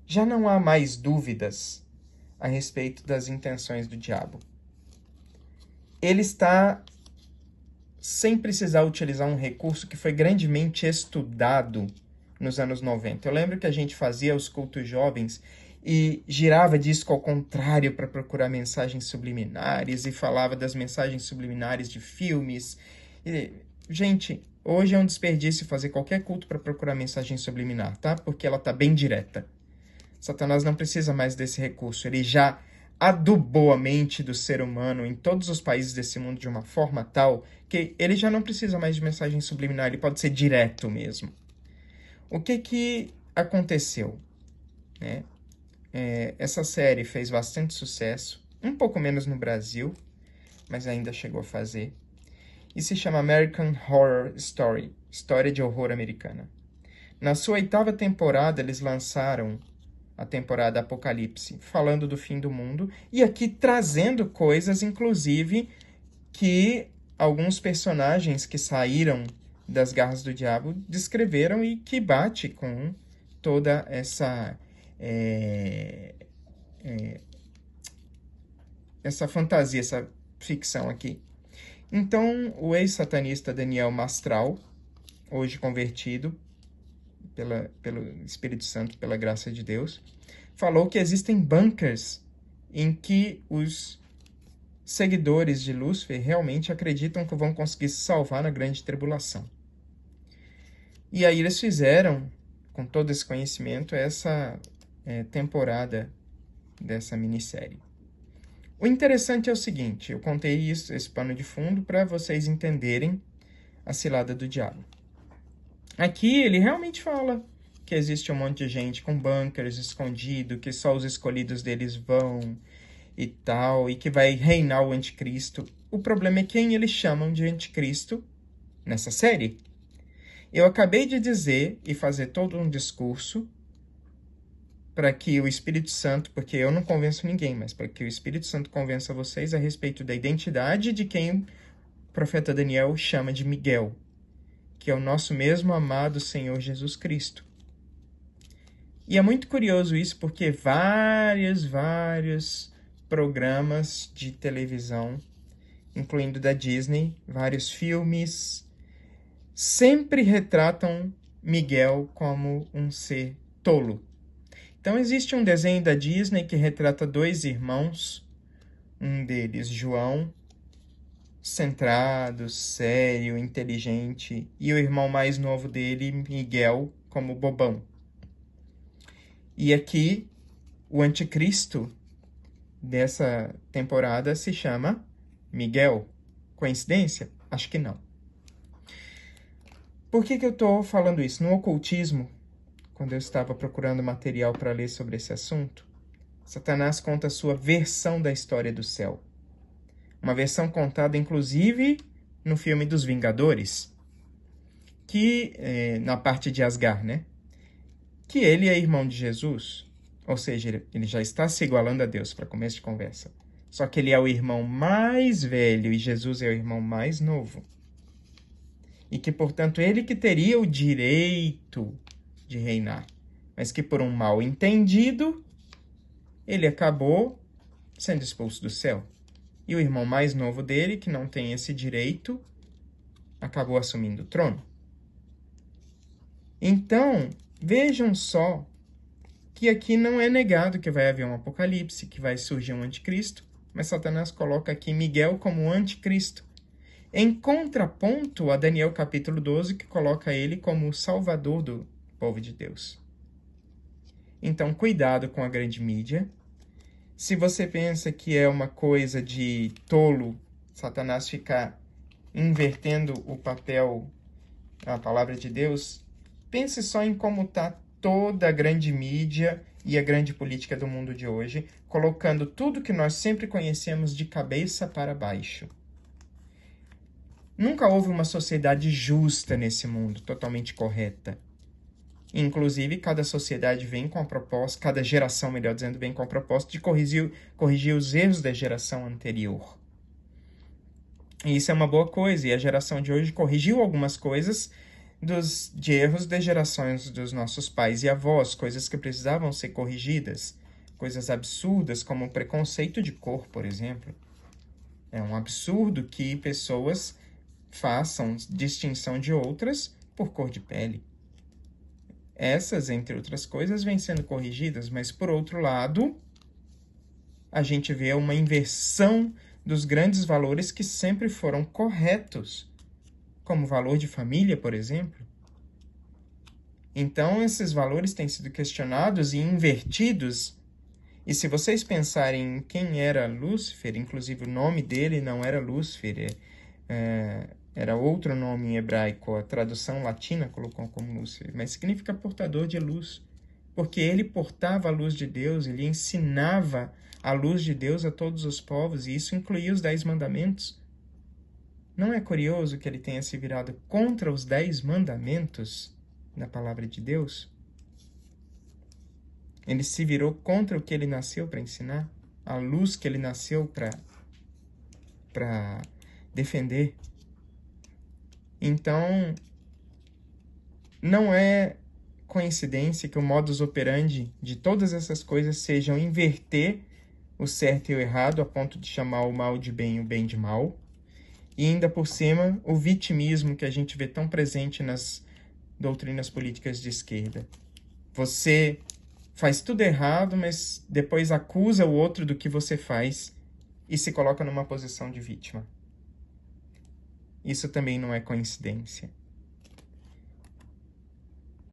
já não há mais dúvidas a respeito das intenções do diabo. Ele está sem precisar utilizar um recurso que foi grandemente estudado nos anos 90. Eu lembro que a gente fazia os cultos jovens e girava disco ao contrário para procurar mensagens subliminares e falava das mensagens subliminares de filmes. Gente, hoje é um desperdício fazer qualquer culto para procurar mensagem subliminar, tá? Porque ela tá bem direta. Satanás não precisa mais desse recurso. Ele já adubou a mente do ser humano em todos os países desse mundo de uma forma tal que ele já não precisa mais de mensagem subliminar, ele pode ser direto mesmo. O que aconteceu? Essa série fez bastante sucesso, um pouco menos no Brasil, mas ainda chegou a fazer, e se chama American Horror Story, História de Horror Americana. Na sua 8ª temporada, eles lançaram a temporada Apocalipse, falando do fim do mundo, e aqui trazendo coisas, inclusive, que alguns personagens que saíram das garras do diabo descreveram e que bate com toda essa fantasia, essa ficção aqui. Então, o ex-satanista Daniel Mastral, hoje convertido pelo Espírito Santo, pela graça de Deus, falou que existem bunkers em que os seguidores de Lúcifer realmente acreditam que vão conseguir se salvar na grande tribulação. E aí eles fizeram, com todo esse conhecimento, essa temporada dessa minissérie. O interessante é o seguinte, eu contei esse pano de fundo para vocês entenderem a cilada do diabo. Aqui ele realmente fala que existe um monte de gente com bunkers escondido, que só os escolhidos deles vão e tal, e que vai reinar o anticristo. O problema é quem eles chamam de anticristo nessa série. Eu acabei de dizer e fazer todo um discurso para que o Espírito Santo, porque eu não convenço ninguém, mas para que o Espírito Santo convença vocês a respeito da identidade de quem o profeta Daniel chama de Miguel, que é o nosso mesmo amado Senhor Jesus Cristo. E é muito curioso isso, porque vários programas de televisão, incluindo da Disney, vários filmes, sempre retratam Miguel como um ser tolo. Então existe um desenho da Disney que retrata 2 irmãos, um deles, João, centrado, sério, inteligente, e o irmão mais novo dele, Miguel, como bobão. E aqui, o anticristo dessa temporada se chama Miguel. Coincidência? Acho que não. Por que eu estou falando isso? No ocultismo, quando eu estava procurando material para ler sobre esse assunto, Satanás conta a sua versão da história do céu. Uma versão contada, inclusive, no filme dos Vingadores, que, na parte de Asgard, né? Que ele é irmão de Jesus, ou seja, ele já está se igualando a Deus para começo de conversa. Só que ele é o irmão mais velho e Jesus é o irmão mais novo. E que, portanto, ele que teria o direito de reinar, mas que por um mal entendido, ele acabou sendo expulso do céu. E o irmão mais novo dele, que não tem esse direito, acabou assumindo o trono. Então, vejam só que aqui não é negado que vai haver um apocalipse, que vai surgir um anticristo, mas Satanás coloca aqui Miguel como anticristo, em contraponto a Daniel capítulo 12, que coloca ele como o salvador do povo de Deus. Então, cuidado com a grande mídia. Se você pensa que é uma coisa de tolo Satanás ficar invertendo o papel, a palavra de Deus, pense só em como está toda a grande mídia e a grande política do mundo de hoje, colocando tudo que nós sempre conhecemos de cabeça para baixo. Nunca houve uma sociedade justa nesse mundo, totalmente correta. Inclusive, cada sociedade vem com a proposta, cada geração, melhor dizendo, vem com a proposta de corrigir os erros da geração anterior. E isso é uma boa coisa, e a geração de hoje corrigiu algumas coisas de erros das gerações dos nossos pais e avós, coisas que precisavam ser corrigidas, coisas absurdas como o preconceito de cor, por exemplo. É um absurdo que pessoas façam distinção de outras por cor de pele. Essas, entre outras coisas, vêm sendo corrigidas, mas, por outro lado, a gente vê uma inversão dos grandes valores que sempre foram corretos, como o valor de família, por exemplo. Então, esses valores têm sido questionados e invertidos. E se vocês pensarem em quem era Lúcifer, inclusive o nome dele não era Lúcifer, era outro nome em hebraico, a tradução latina colocou como Lúcifer, mas significa portador de luz, porque ele portava a luz de Deus, ele ensinava a luz de Deus a todos os povos, e isso incluía os 10 mandamentos. Não é curioso que ele tenha se virado contra os 10 mandamentos da palavra de Deus? Ele se virou contra o que ele nasceu para ensinar, a luz que ele nasceu para defender. Então, não é coincidência que o modus operandi de todas essas coisas sejam inverter o certo e o errado a ponto de chamar o mal de bem e o bem de mal. E ainda por cima, o vitimismo que a gente vê tão presente nas doutrinas políticas de esquerda. Você faz tudo errado, mas depois acusa o outro do que você faz e se coloca numa posição de vítima. Isso também não é coincidência.